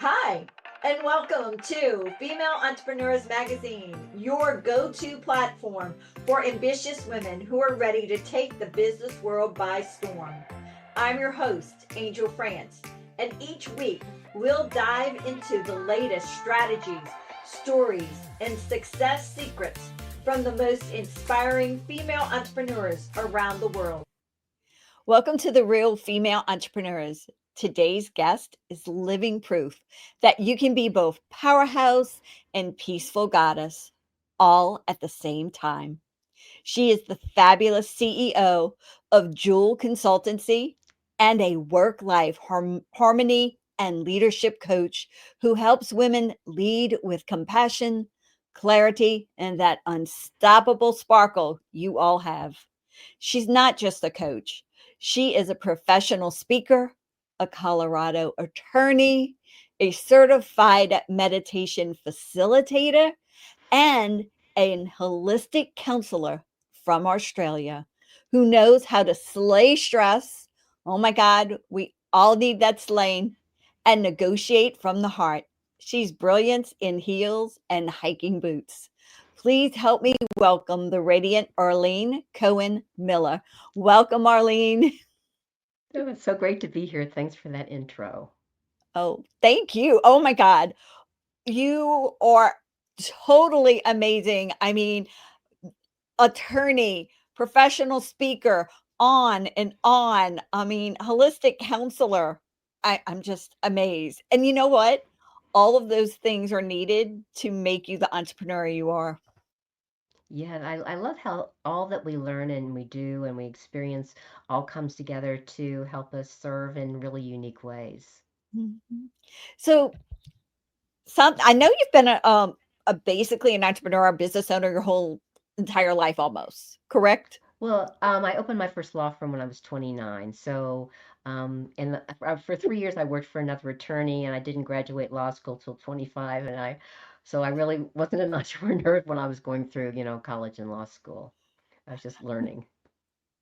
Hi, and welcome to Female Entrepreneurs Magazine, your go to platform for ambitious women who are ready to take the business world by storm. I'm your host, Angel France, and each week we'll dive into the latest strategies, stories, and success secrets from the most inspiring female entrepreneurs around the world. Welcome to the Real Female Entrepreneurs. Today's guest is living proof that you can be both powerhouse and peaceful goddess all at the same time. She is the fabulous CEO of Jewel Consultancy and a work life harmony and leadership coach who helps women lead with compassion, clarity, and that unstoppable sparkle you all have. She's not just a coach, she is a professional speaker, a Colorado attorney, a certified meditation facilitator, and a holistic counselor from Australia who knows how to slay stress. Oh my God, we all need that slaying and negotiate from the heart. She's brilliant in heels and hiking boots. Please help me welcome the radiant Arlene Cohen Miller. Welcome, Arlene. Oh, it's so great to be here. Thanks for that intro. Oh, thank you. Oh my God. You are totally amazing. I mean, attorney, professional speaker, on and on. I mean, holistic counselor. I'm just amazed. And you know what? All of those things are needed to make you the entrepreneur you are. Yeah, I love how all that we learn and we do and we experience all comes together to help us serve in really unique ways. Mhm. So, I know you've been a basically an entrepreneur, a business owner your whole entire life almost, correct? Well, I opened my first law firm when I was 29. So, for 3 years, I worked for another attorney, and I didn't graduate law school till 25. So I really wasn't an entrepreneur when I was going through, college and law school. I was just learning.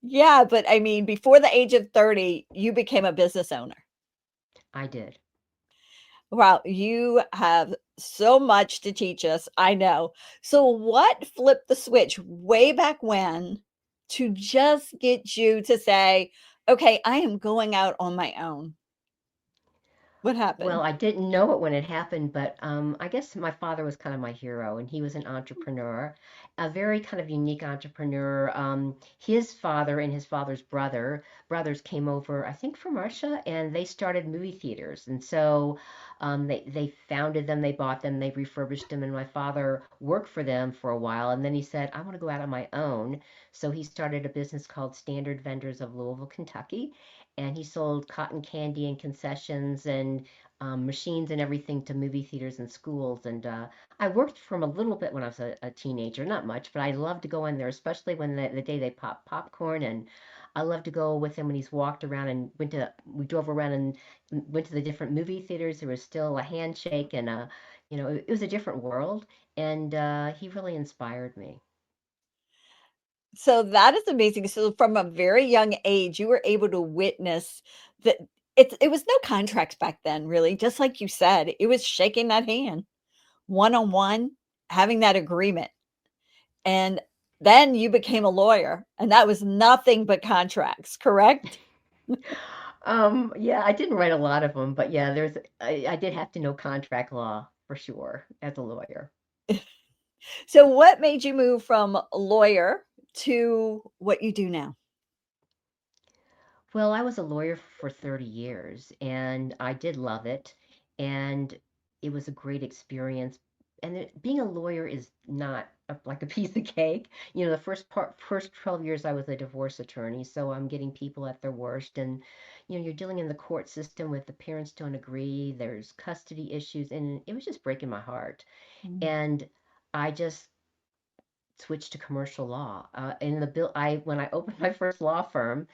Yeah, but I mean, before the age of 30, you became a business owner. I did. Wow, you have so much to teach us, I know. So what flipped the switch way back when to just get you to say, "Okay, I am going out on my own." What Well, happened? I didn't know it when it happened, but I guess my father was kind of my hero, and he was an entrepreneur, a very kind of unique entrepreneur. His father and his father's brothers came over, I think, from Russia, and they started movie theaters. And so they founded them, they bought them, they refurbished them, and my father worked for them for a while, and then he said, "I want to go out on my own." So he started a business called Standard Vendors of Louisville, Kentucky, and he sold cotton candy and concessions and machines and everything to movie theaters and schools. And I worked for him a little bit when I was a teenager, not much, but I loved to go in there, especially when the day they pop popcorn. And I loved to go with him when he's walked around and we drove around and went to the different movie theaters. There was still a handshake and it was a different world. And he really inspired me. So that is amazing. So from a very young age, you were able to witness that it was no contracts back then, really, just like you said. It was shaking that hand, one-on-one, having that agreement. And then you became a lawyer, and that was nothing but contracts, correct? Yeah, I didn't write a lot of them, but yeah, I did have to know contract law for sure as a lawyer. So what made you move from lawyer to what you do now? Well, I was a lawyer for 30 years and I did love it. And it was a great experience. And being a lawyer is not like a piece of cake. The first 12 years I was a divorce attorney, so I'm getting people at their worst. And, you're dealing in the court system with the parents don't agree, there's custody issues, and it was just breaking my heart. Mm. And I just switched to commercial law. In the bill, I when I opened my first law firm,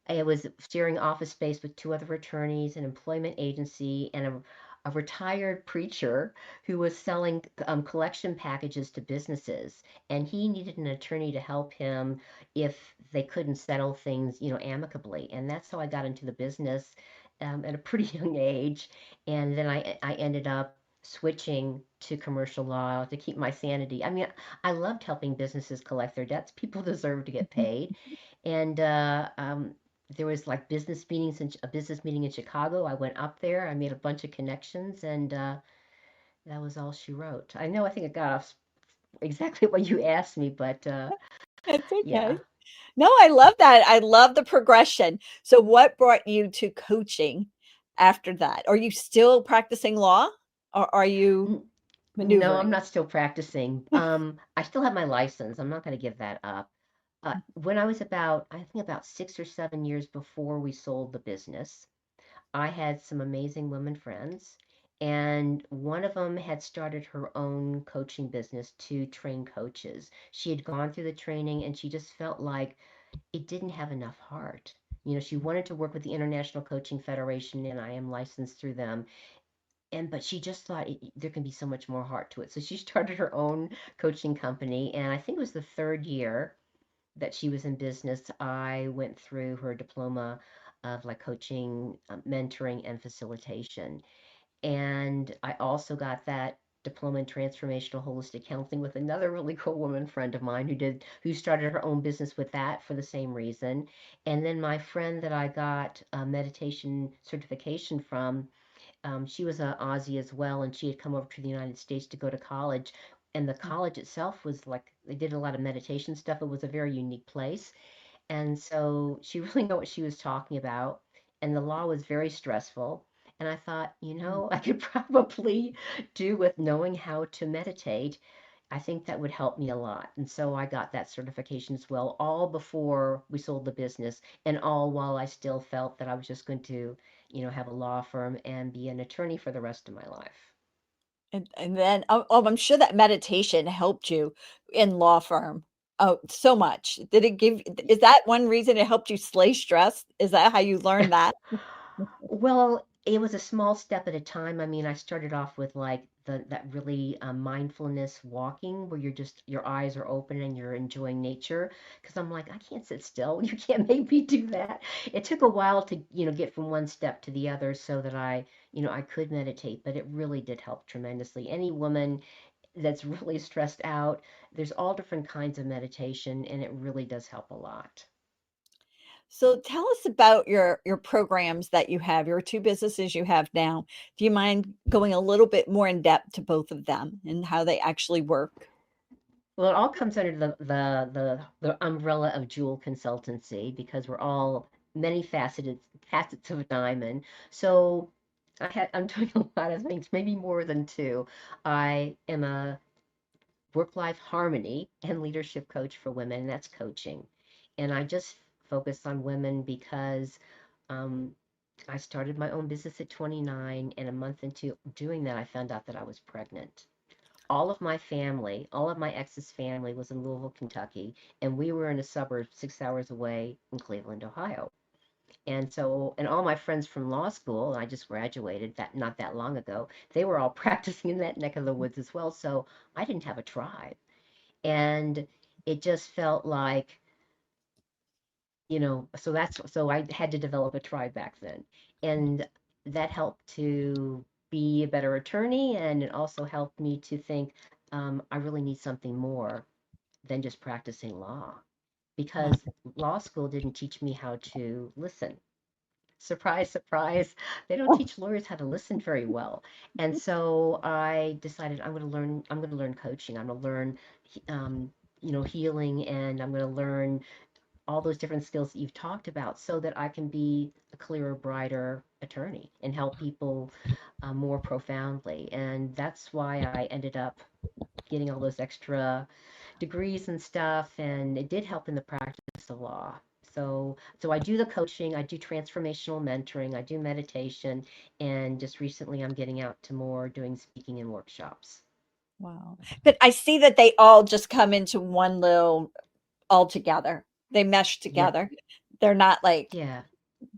I was sharing office space with two other attorneys, an employment agency, and a retired preacher who was selling collection packages to businesses. And he needed an attorney to help him if they couldn't settle things, amicably. And that's how I got into the business. at a pretty young age, and then I ended up switching to commercial law to keep my sanity. I mean, I loved helping businesses collect their debts. People deserve to get paid, and there was like business meetings in a business meeting in Chicago. I went up there. I made a bunch of connections, and that was all she wrote. I know I think it got off exactly what you asked me, but It's okay. yeah. No, I love that. I love the progression. So what brought you to coaching after that? Are you still practicing law or are you N- No, I'm maneuvering? not still practicing. I still have my license. I'm not going to give that up. When I was about, I think about 6 or 7 years before we sold the business, I had some amazing women friends, and one of them had started her own coaching business to train coaches. She had gone through the training and she just felt like it didn't have enough heart. You know, she wanted to work with the International Coaching Federation, and I am licensed through them. And but she just thought there can be so much more heart to it. So she started her own coaching company, and I think it was the third year that she was in business. I went through her diploma of like coaching, mentoring, and facilitation. And I also got that diploma in transformational holistic counseling with another really cool woman friend of mine who started her own business with that for the same reason. And then my friend that I got a meditation certification from, she was an Aussie as well, and she had come over to the United States to go to college. And the college itself was like they did a lot of meditation stuff. It was a very unique place, and so she really knew what she was talking about. And the law was very stressful. And I thought, I could probably do with knowing how to meditate. I think that would help me a lot. And so I got that certification as well, all before we sold the business, and all while I still felt that I was just going to, have a law firm and be an attorney for the rest of my life. And then I'm sure that meditation helped you in law firm. Oh, so much. Did it give is that one reason it helped you slay stress? Is that how you learned that? Well, it was a small step at a time. I mean, I started off with like that really mindfulness walking where your eyes are open and you're enjoying nature. Because I'm like, I can't sit still. You can't make me do that. It took a while to, get from one step to the other so that I could meditate, but it really did help tremendously. Any woman that's really stressed out, there's all different kinds of meditation, and it really does help a lot. So tell us about your programs that you have, your 2 businesses you have now. Do you mind going a little bit more in depth to both of them and how they actually work? Well, it all comes under the umbrella of Jewel Consultancy because we're all many facets of a diamond. So I'm doing a lot of things, maybe more than two. I am a work-life harmony and leadership coach for women, and that's coaching. And I just focus on women because um, I started my own business at 29, and a month into doing that, I found out that I was pregnant. All of my family, all of my ex's family was in Louisville, Kentucky, and we were in a suburb 6 hours away in Cleveland, Ohio. And all my friends from law school, I just graduated that not that long ago, they were all practicing in that neck of the woods as well. So I didn't have a tribe. And it just felt like, so I had to develop a tribe back then. And that helped to be a better attorney. And it also helped me to think, I really need something more than just practicing law Wow. because law school didn't teach me how to listen. Surprise, surprise. They don't teach lawyers how to listen very well. And so I decided I'm going to learn coaching. I'm going to learn um, healing, and I'm going to learn all those different skills that you've talked about so that I can be a clearer, brighter attorney and help people more profoundly. And that's why I ended up getting all those extra degrees and stuff, and it did help in the practice of law. So I do the coaching, I do transformational mentoring, I do meditation, and just recently I'm getting out to more doing speaking and workshops. Wow. But I see that they all just come into one little all together. They mesh Yep. together. They're not like Yeah.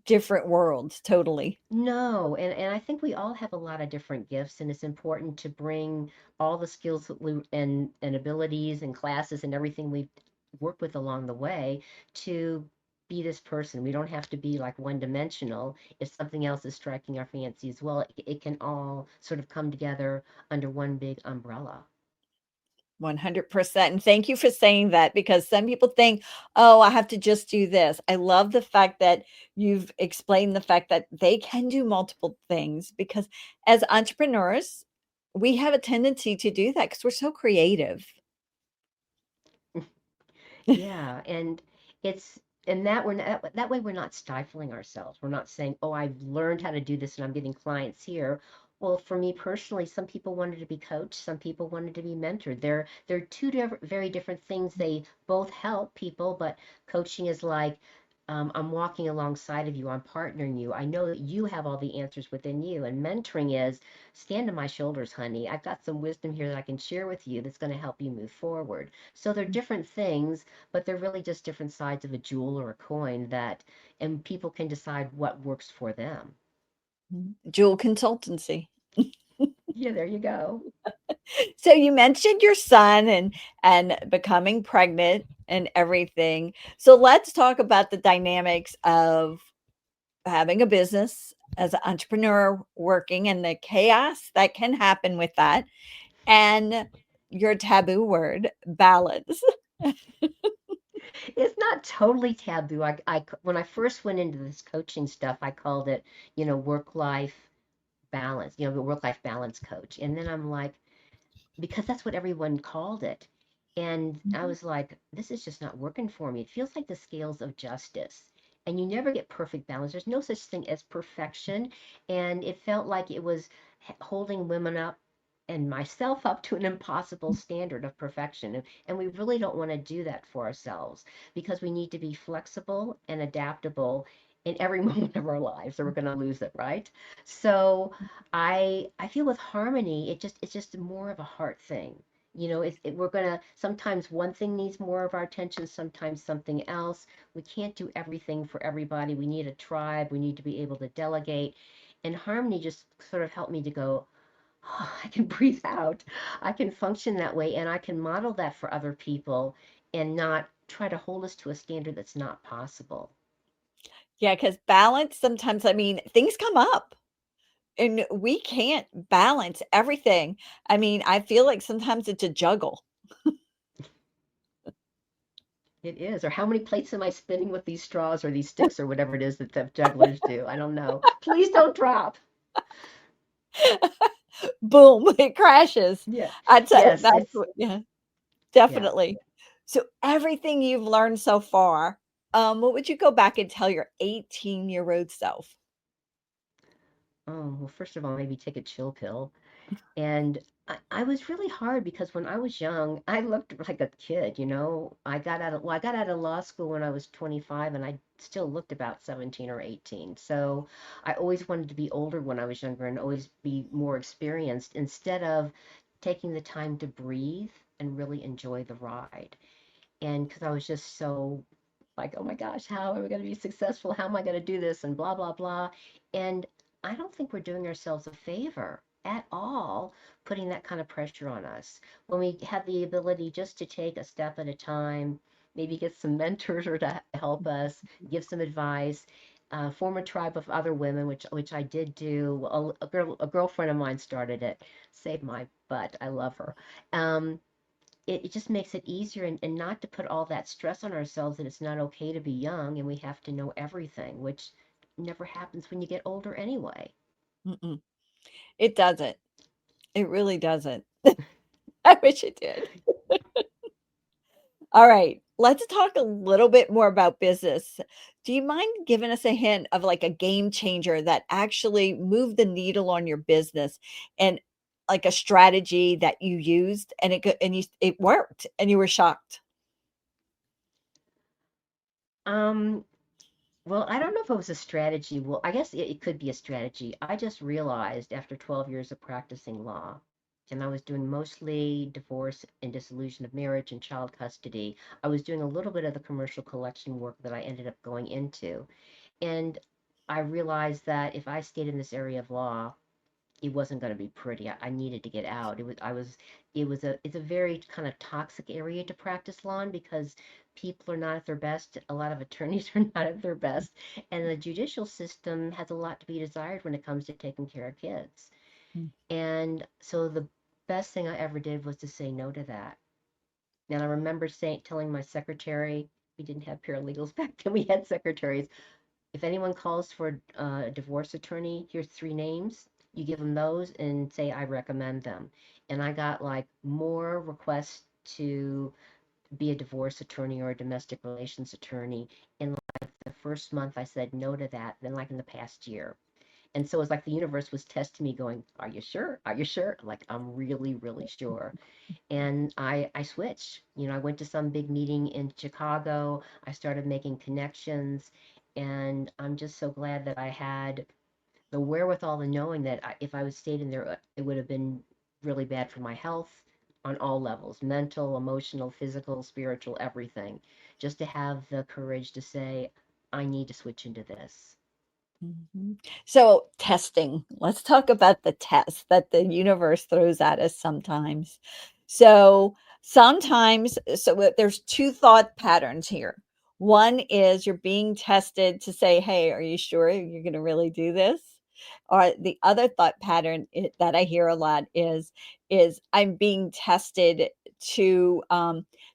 different worlds totally. No, and I think we all have a lot of different gifts, and it's important to bring all the skills that and abilities and classes and everything we've worked with along the way to be this person. We don't have to be like one dimensional. If something else is striking our fancy as well, it can all sort of come together under one big umbrella. 100%. And thank you for saying that because some people think, oh, I have to just do this. I love the fact that you've explained the fact that they can do multiple things because as entrepreneurs, we have a tendency to do that because we're so creative. Yeah, and it's and that we're not, that way we're not stifling ourselves. We're not saying, "Oh, I've learned how to do this and I'm getting clients here." Well, for me personally, some people wanted to be coached, some people wanted to be mentored. They're two different, very different things. They both help people, but coaching is like I'm walking alongside of you, I'm partnering you. I know that you have all the answers within you. And mentoring is stand on my shoulders, honey. I've got some wisdom here that I can share with you that's going to help you move forward. So they're different things, but they're really just different sides of a jewel or a coin that, and people can decide what works for them. Jewel Consultancy. Yeah, there you go. So you mentioned your son and becoming pregnant and everything. So let's talk about the dynamics of having a business as an entrepreneur working and the chaos that can happen with that and your taboo word balance. It's not totally taboo. When I first went into this coaching stuff, I called it, work life balance, the work life balance coach. And then I'm like, because that's what everyone called it. And I was like, this is just not working for me. It feels like the scales of justice. And you never get perfect balance. There's no such thing as perfection. And it felt like it was holding women up and myself up to an impossible standard of perfection. And we really don't want to do that for ourselves because we need to be flexible and adaptable in every moment of our lives or we're going to lose it, right? So I feel with harmony, it's just more of a heart thing. We're gonna sometimes one thing needs more of our attention, sometimes something else. We can't do everything for everybody. We need a tribe. We need to be able to delegate. And harmony just sort of helped me to go, oh, I can breathe out. I can function that way, and I can model that for other people, and not try to hold us to a standard that's not possible. Yeah, because balance sometimes, I mean, things come up and we can't balance everything. I mean, I feel like sometimes it's a juggle. It is. Or how many plates am I spinning with these straws or these sticks or whatever it is that the jugglers do? I don't know. Please don't drop. Boom, it crashes. Yeah. Yes, That's it's what, yeah, yeah. definitely. So everything you've learned so far, what would you go back and tell your 18-year-old self? Oh, well, first of all, maybe take a chill pill. And I was really hard because when I was young, I looked like a kid. I got out of law school when I was 25 and I still looked about 17 or 18. So I always wanted to be older when I was younger and always be more experienced instead of taking the time to breathe and really enjoy the ride. And because I was just so like, oh my gosh, how are we going to be successful? How am I going to do this? And blah, blah, blah. And I don't think we're doing ourselves a favor at all putting that kind of pressure on us when we have the ability just to take a step at a time, maybe get some mentors or to help us, give some advice. Form a tribe of other women, which I did do. A girlfriend of mine started it. Saved my butt. I love her. It just makes it easier and not to put all that stress on ourselves that it's not okay to be young and we have to know everything, which never happens when you get older anyway. Mm-mm. It doesn't. It really doesn't. I wish it did. All right, let's talk a little bit more about business. Do you mind giving us a hint of like a game changer that actually moved the needle on your business and like a strategy that you used and it worked and you were shocked? Um, well, I don't know if it was a strategy. Well, I guess it could be a strategy. I just realized after 12 years of practicing law, and I was doing mostly divorce and dissolution of marriage and child custody. I was doing a little bit of the commercial collection work that I ended up going into. And I realized that if I stayed in this area of law, it wasn't going to be pretty. I needed to get out. It's a very kind of toxic area to practice law in because people are not at their best. A lot of attorneys are not at their best. And the judicial system has a lot to be desired when it comes to taking care of kids. Mm. And so the best thing I ever did was to say no to that. And I remember telling my secretary, we didn't have paralegals back then, we had secretaries. If anyone calls for a divorce attorney, here's three names. You give them those and say, I recommend them. And I got like more requests to be a divorce attorney or a domestic relations attorney in like the first month I said no to that than like in the past year. And so it's like the universe was testing me, going, are you sure? Are you sure? I'm like, I'm really, really sure. And I switched. I went to some big meeting in Chicago. I started making connections, and I'm just so glad that I had the wherewithal and knowing that if I would stayed in there, it would have been really bad for my health on all levels, mental, emotional, physical, spiritual, everything. Just to have the courage to say, I need to switch into this. Mhm. So, testing. Let's talk about the test that the universe throws at us sometimes. So, sometimes, there's two thought patterns here. One is you're being tested to say, "Hey, are you sure you're going to really do this?" Or the other thought pattern that I hear a lot is I'm being tested to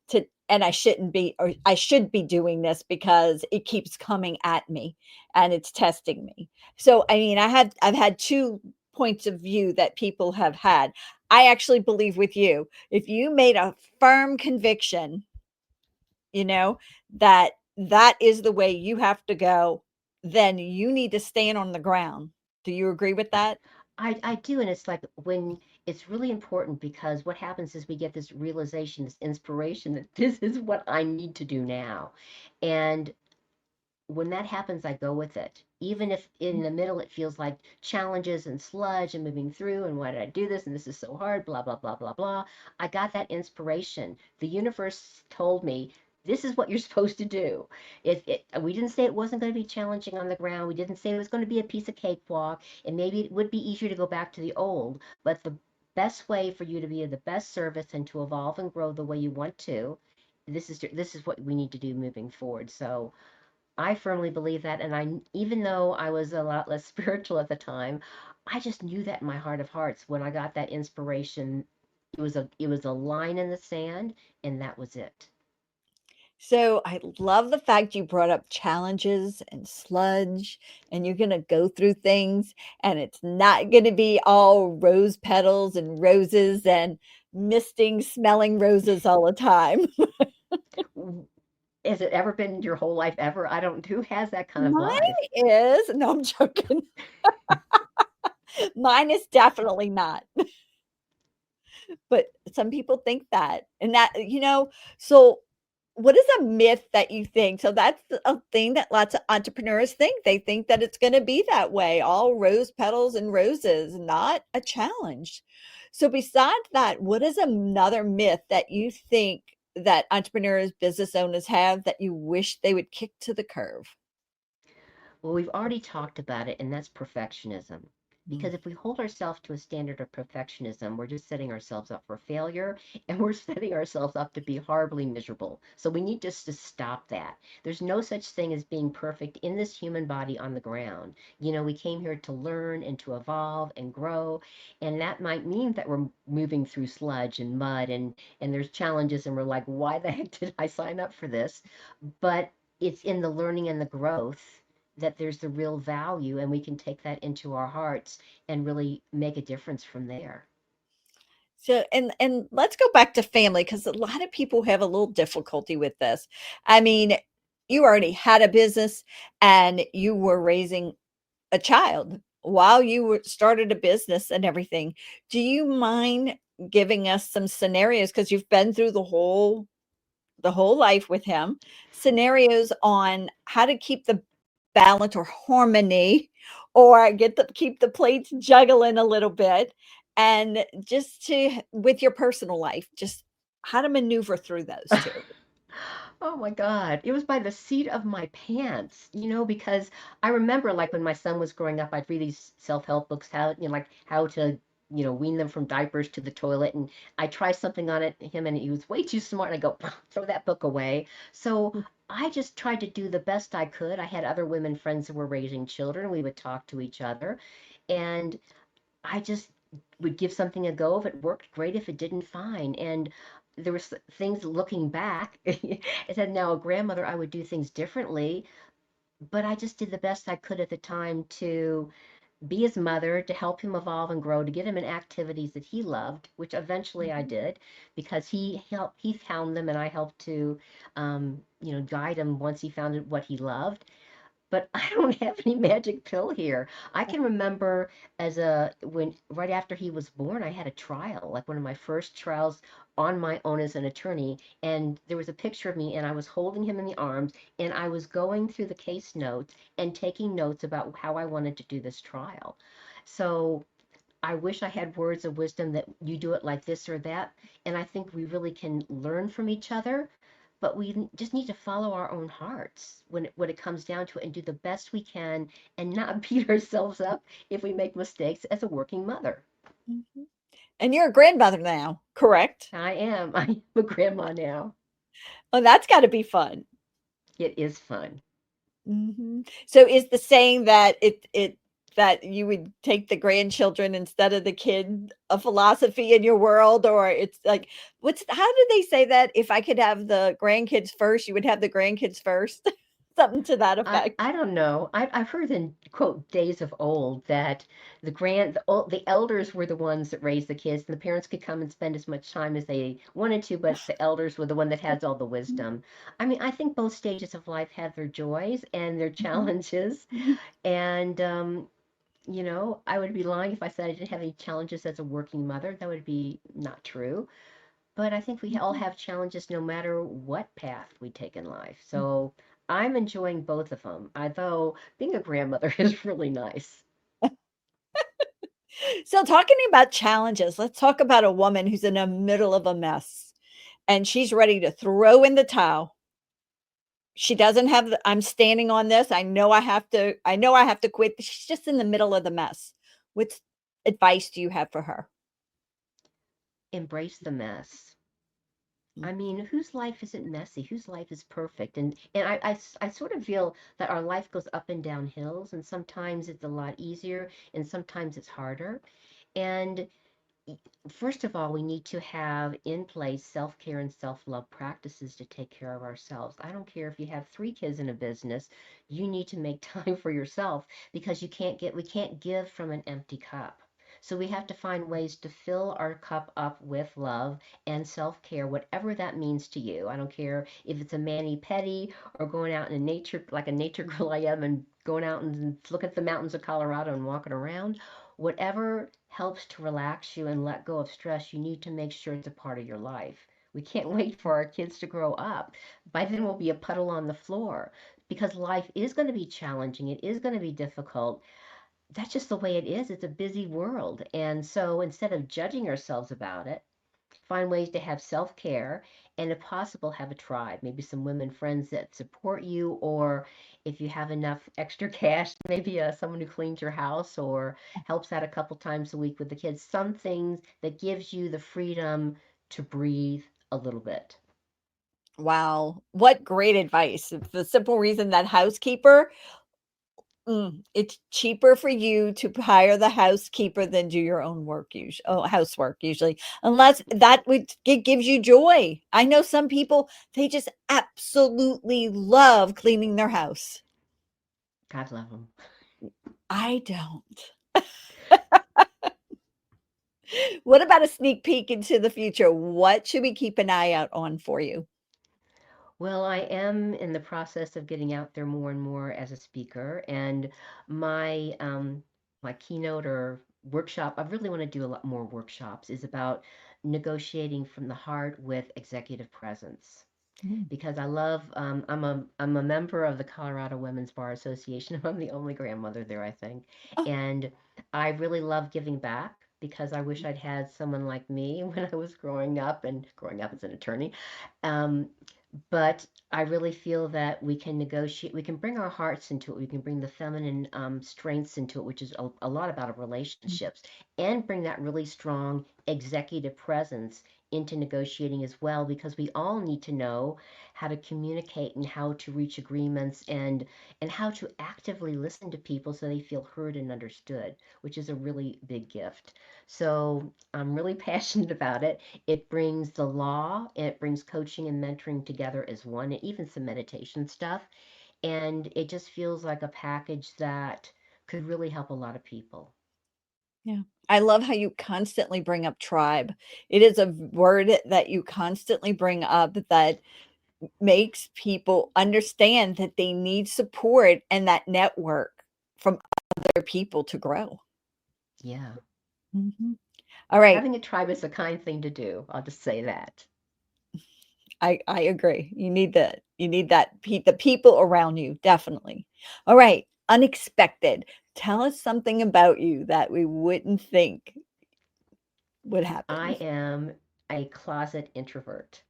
to and I shouldn't be, or I should be doing this because it keeps coming at me and it's testing me. So I mean, I've had two points of view that people have had. I actually believe with you. If you made a firm conviction, you know, that that is the way you have to go, then you need to stand on the ground. Do you agree with that? I do, and it's like when it's really important because what happens is we get this realization, this inspiration that this is what I need to do now. And when that happens, I go with it. Even if in the middle it feels like challenges and sludge and moving through, and why did I do this? And this is so hard, blah, blah, blah, blah, blah. I got that inspiration. The universe told me this is what you're supposed to do. We didn't say it wasn't going to be challenging on the ground. We didn't say it was going to be a piece of cakewalk. And maybe it would be easier to go back to the old. But the best way for you to be of the best service and to evolve and grow the way you want to, this is what we need to do moving forward. So I firmly believe that, and even though I was a lot less spiritual at the time, I just knew that in my heart of hearts when I got that inspiration. It was a line in the sand, and that was it. So I love the fact you brought up challenges and sludge, and you're going to go through things, and it's not going to be all rose petals and roses and misting, smelling roses all the time. Has it ever been your whole life ever? I don't. Who has that kind of Mine life? is, no, I'm joking. Mine is definitely not. But some people think that. And that, so what is a myth that you think? So that's a thing that lots of entrepreneurs think. They think that it's going to be that way, all rose petals and roses, not a challenge. So besides that, what is another myth that you think that entrepreneurs, business owners have that you wish they would kick to the curb? Well, we've already talked about it, and that's perfectionism. Mm. Because if we hold ourselves to a standard of perfectionism, we're just setting ourselves up for failure and we're setting ourselves up to be horribly miserable. So we need just to stop that. There's no such thing as being perfect in this human body on the ground. We came here to learn and to evolve and grow. And that might mean that we're moving through sludge and mud and there's challenges and we're like, why the heck did I sign up for this? But it's in the learning and the growth that there's the real value, and we can take that into our hearts and really make a difference from there. So and let's go back to family because a lot of people have a little difficulty with this. I mean, you already had a business and you were raising a child while you started a business and everything. Do you mind giving us some scenarios because you've been through the whole life with him, scenarios on how to keep the balance or harmony or keep the plates juggling a little bit and just to with your personal life, just how to maneuver through those two. Oh my God. It was by the seat of my pants, because I remember like when my son was growing up, I'd read these self-help books, how, like how to wean them from diapers to the toilet. And I try something on him, and he was way too smart. And I go, throw that book away. So I just tried to do the best I could. I had other women friends who were raising children. We would talk to each other, and I just would give something a go. If it worked, great. If it didn't, fine. And there was things looking back, as now a grandmother, I would do things differently, but I just did the best I could at the time to be his mother, to help him evolve and grow, to get him in activities that he loved, which eventually I did because he found them, and I helped to guide him once he found what he loved. But I don't have any magic pill here. I can remember when right after he was born, I had a trial, like one of my first trials on my own as an attorney, and there was a picture of me, and I was holding him in the arms, and I was going through the case notes and taking notes about how I wanted to do this trial. So I wish I had words of wisdom that you do it like this or that. And I think we really can learn from each other, but we just need to follow our own hearts when it comes down to it and do the best we can and not beat ourselves up if we make mistakes as a working mother. Mhm. And you're a grandmother now, correct? I am. I'm a grandma now. Oh, that's got to be fun. It is fun. So is the saying that that you would take the grandchildren instead of the kid a philosophy in your world, or it's like what's how do they say that if I could have the grandkids first, you would have the grandkids first? Something to that I, effect. I don't know. I've heard in quote days of old that the elders were the ones that raised the kids, and the parents could come and spend as much time as they wanted to, but the elders were the one that has all the wisdom. I mean, I think both stages of life have their joys and their Mhm. challenges, Mhm. and I would be lying if I said I didn't have any challenges as a working mother. That would be not true. But I think we all Mhm. have challenges no matter what path we take in life. So I'm enjoying both of them, although being a grandmother is really nice. So talking about challenges, let's talk about a woman who's in the middle of a mess and she's ready to throw in the towel. She doesn't have the I'm standing on this. I know I have to quit. She's just in the middle of the mess. What advice do you have for her? Embrace the mess. Mm. I mean, whose life isn't messy? Whose life is perfect? And I sort of feel that our life goes up and down hills, and sometimes it's a lot easier, and sometimes it's harder. And first of all, we need to have in place self care and self love practices to take care of ourselves. I don't care if you have 3 kids in a business, you need to make time for yourself because we can't give from an empty cup. So we have to find ways to fill our cup up with love and self care, whatever that means to you. I don't care if it's a mani pedi or going out in nature, like a nature girl I am, and going out and look at the mountains of Colorado and walking around. Whatever helps to relax you and let go of stress, you need to make sure it's a part of your life. We can't wait for our kids to grow up. By then, we'll be a puddle on the floor because life is going to be challenging. It is going to be difficult. That's just the way it is. It's a busy world. And so instead of judging ourselves about it, find ways to have self care, and if possible, have a tribe, maybe some women friends that support you, or if you have enough extra cash, maybe someone who cleans your house or helps out a couple times a week with the kids, some things that gives you the freedom to breathe a little bit. Wow, what great advice. The simple reason that housekeeper, it's cheaper for you to hire the housekeeper than do your own work usually. Oh, housework usually, unless that would it gives you joy. I know some people they just absolutely love cleaning their house. God love them. I don't. What about a sneak peek into the future? What should we keep an eye out on for you? Well, I am in the process of getting out there more and more as a speaker, and my keynote or workshop, I really want to do a lot more workshops, is about negotiating from the heart with executive presence. Mm. Because I love, I'm a member of the Colorado Women's Bar Association. I'm the only grandmother there, I think, Oh, and I really love giving back because I wish I'd had someone like me when I was growing up and growing up as an attorney. Um, But I really feel that we can negotiate, we can bring our hearts into it, we can bring the feminine strengths into it, which is a lot about our relationships, and bring that really strong executive presence into negotiating as well, because we all need to know how to communicate and how to reach agreements and how to actively listen to people so they feel heard and understood, which is a really big gift. So I'm really passionate about it. It brings the law, it brings coaching and mentoring together as one, and even some meditation stuff. And it just feels like a package that could really help a lot of people. Yeah. I love how you constantly bring up tribe. It is a word that you constantly bring up that makes people understand that they need support and that network from other people to grow. Yeah. Mhm. All right. Having a tribe is a kind thing to do. I'll just say that. I agree. You need the people around you, definitely. All right. Unexpected. Tell us something about you that we wouldn't think would I happen. am a closet introvert.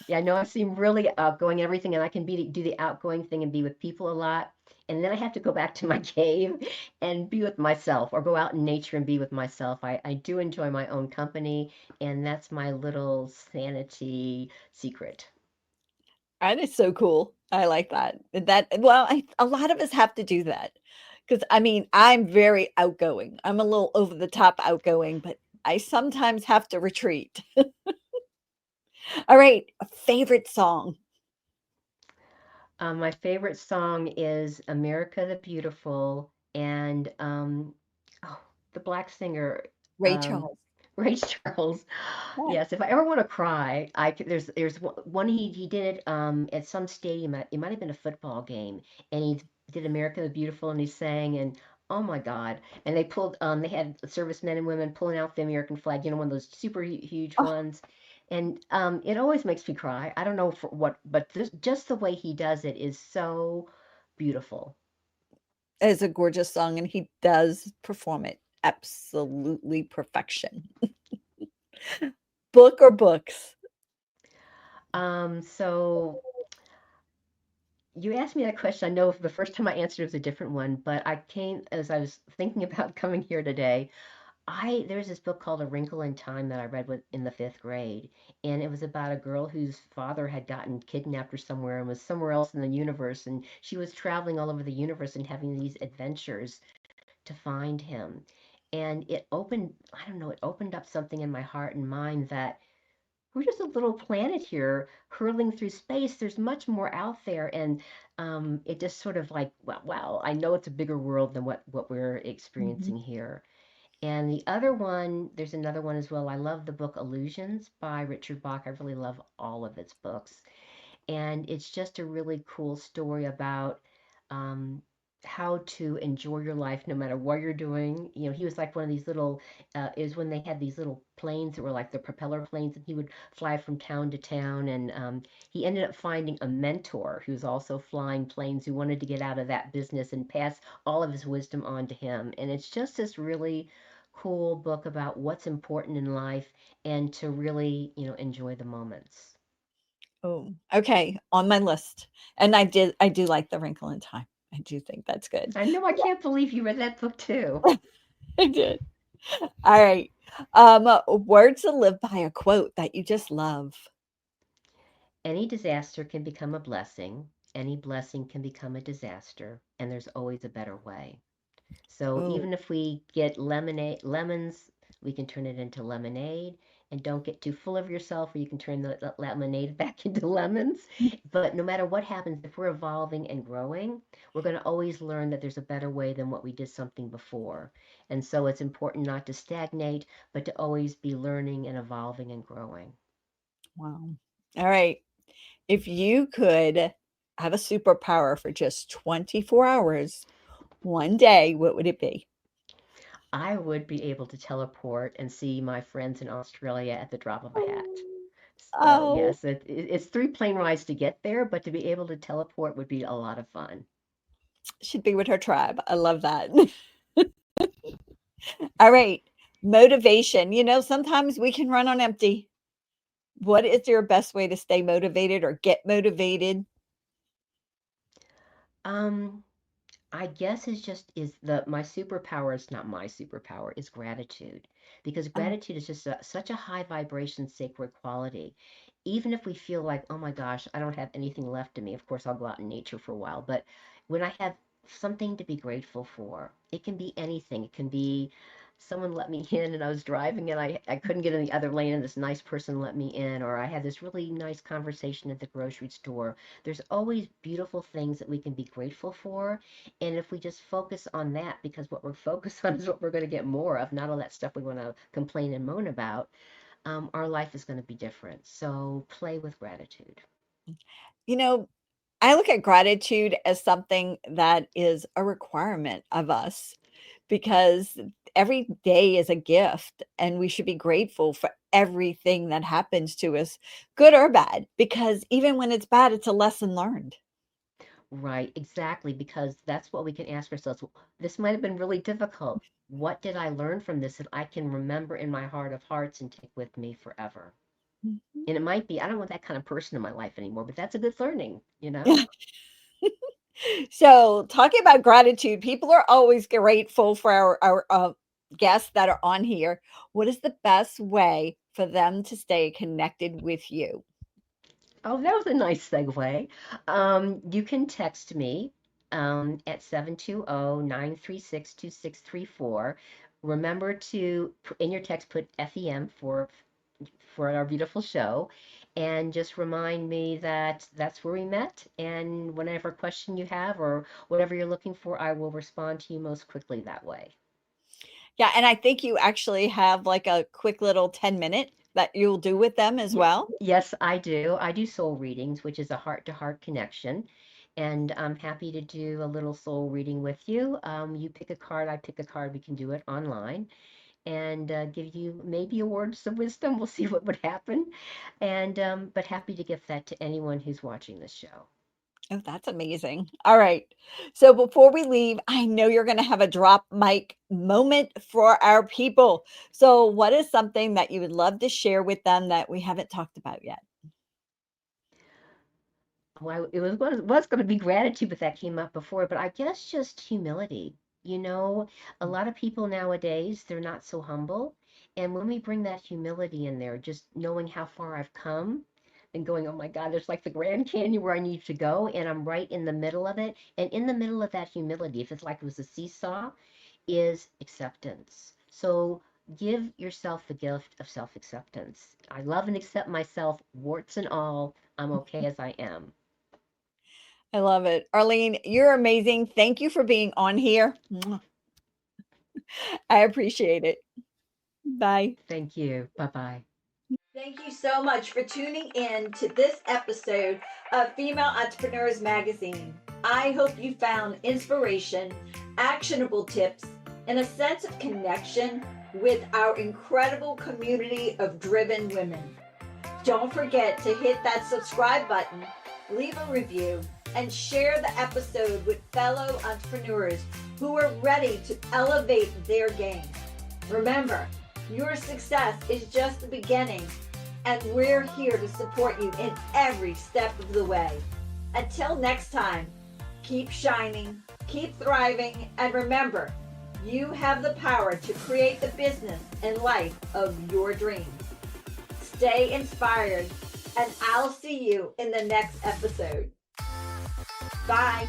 Yeah, I know I seem really outgoing and everything, and I can do the outgoing thing and be with people a lot. And then I have to go back to my cave and be with myself or go out in nature and be with myself. I do enjoy my own company, and that's my little sanity secret. That is so cool. I like that. A lot of us have to do that because I mean, I'm very outgoing. I'm a little over the top outgoing, but I sometimes have to retreat. All right, a favorite song, My favorite song is America the Beautiful and oh, the black singer Ray um, Charles. Ray Charles. Yeah. Yes, if I ever want to cry, there's one he did it at some stadium. It might have been a football game, and he did America the Beautiful, and he sang and. Oh my God. And they had servicemen and women pulling out the American flag, one of those super huge Oh, ones. And it always makes me cry. I don't know for what, but just the way he does it is so beautiful. it's a gorgeous song, and he does perform it absolutely perfection. Book or books? So you asked me that question. I know the first time I answered it was a different one, but I came as I was thinking about coming here today. I There's this book called A Wrinkle in Time that I read in the fifth grade, and it was about a girl whose father had gotten kidnapped or somewhere and was somewhere else in the universe, and she was traveling all over the universe and having these adventures to find him. And I don't know, it opened up something in my heart and mind that we're just a little planet here hurling through space. There's much more out there. And it just sort of like, wow, I know it's a bigger world than what we're Mhm. experiencing here. And the other one, there's another one as well. I love the book Illusions by Richard Bach. I really love all of its books. And it's just a really cool story about um, how to enjoy your life no matter what you're doing. He was like one of these little, is when they had these little planes that were like the propeller planes, and he would fly from town to town. And he ended up finding a mentor who was also flying planes who wanted to get out of that business and pass all of his wisdom on to him. And it's just this really cool book about what's important in life and to really, enjoy the moments. Oh, okay, on my list. And I do like The Wrinkle in Time. I do think that's good. I know, I can't believe you read that book too. I did. All right. Words to live by, a quote that you just love. Any disaster can become a blessing, any blessing can become a disaster, and there's always a better way. So Oh, even if we get lemons, we can turn it into lemonade. And don't get too full of yourself, or you can turn the lemonade back into lemons. But no matter what happens, if we're evolving and growing, we're going to always learn that there's a better way than what we did something before. And so it's important not to stagnate, but to always be learning and evolving and growing. wow. All right. If you could have a superpower for just 24 hours, one day, what would it be? I would be able to teleport and see my friends in Australia at the drop of a hat. Oh, So oh, yes, it's three plane rides to get there, but to be able to teleport would be a lot of fun. should be with her tribe. I love that. All right. Motivation. Sometimes we can run on empty. What is your best way to stay motivated or get motivated? Um, I guess it's just is the my superpower is not my superpower, is gratitude. Because Oh, gratitude is just such a high vibration, sacred quality. Even if we feel like, oh my gosh, I don't have anything left in me, of course I'll go out in nature for a while. But when I have something to be grateful for, it can be anything. It can be someone let me in and I was driving and I couldn't get in the other lane and this nice person let me in, or I had this really nice conversation at the grocery store. There's always beautiful things that we can be grateful for, and if we just focus on that, because what we're focused on is what we're going to get more of, not all that stuff we want to complain and moan about, our life is going to be different. So play with gratitude. you know, I look at gratitude as something that is a requirement of us because every day is a gift and we should be grateful for everything that happens to us, good or bad, because even when it's bad, it's a lesson learned. Right, exactly, because that's what we can ask ourselves. This might have been really difficult. What did I learn from this that I can remember in my heart of hearts and take with me forever? Mhm. And it might be, I don't want that kind of person in my life anymore, but that's a good learning, you know? Yeah. So, talking about gratitude, people are always grateful for our guests that are on here. What is the best way for them to stay connected with you? Oh, that was a nice segue. You can text me at 720-936-2634. Remember to, in your text, put FEM for our beautiful show. And just remind me that that's where we met. And whatever question you have or whatever you're looking for, I will respond to you most quickly that way. Yeah, and I think you actually have like a quick little 10-minute that you'll do with them as Ye- well. Yes, I do. I do soul readings, which is a heart-to-heart connection, and I'm happy to do a little soul reading with you. You pick a card, I pick a card. We can do it online, and give you maybe a words of wisdom. We'll see what would happen, and but happy to give that to anyone who's watching this show. Oh, that's amazing. All right. So before we leave, I know you're going to have a drop mic moment for our people. So, what is something that you would love to share with them that we haven't talked about yet? Well, it was going to be gratitude, but that came up before. But I guess just humility. You know, a lot of people nowadays, they're not so humble. And when we bring that humility in there, just knowing how far I've come and going, oh my God, there's like the Grand Canyon where I need to go, and I'm right in the middle of it. And in the middle of that humility, if it's like it was a seesaw, is acceptance. So give yourself the gift of self-acceptance. I love and accept myself, warts and all. I'm okay as I am. I love it. Arlene, you're amazing. Thank you for being on here. Mwah. I appreciate it. Bye. Thank you. Bye bye. Thank you so much for tuning in to this episode of Female Entrepreneurs Magazine. I hope you found inspiration, actionable tips, and a sense of connection with our incredible community of driven women. Don't forget to hit that subscribe button, leave a review, and share the episode with fellow entrepreneurs who are ready to elevate their game. Remember, your success is just the beginning, and we're here to support you in every step of the way. Until next time, keep shining, keep thriving, and remember, you have the power to create the business and life of your dreams. Stay inspired, and I'll see you in the next episode. Bye.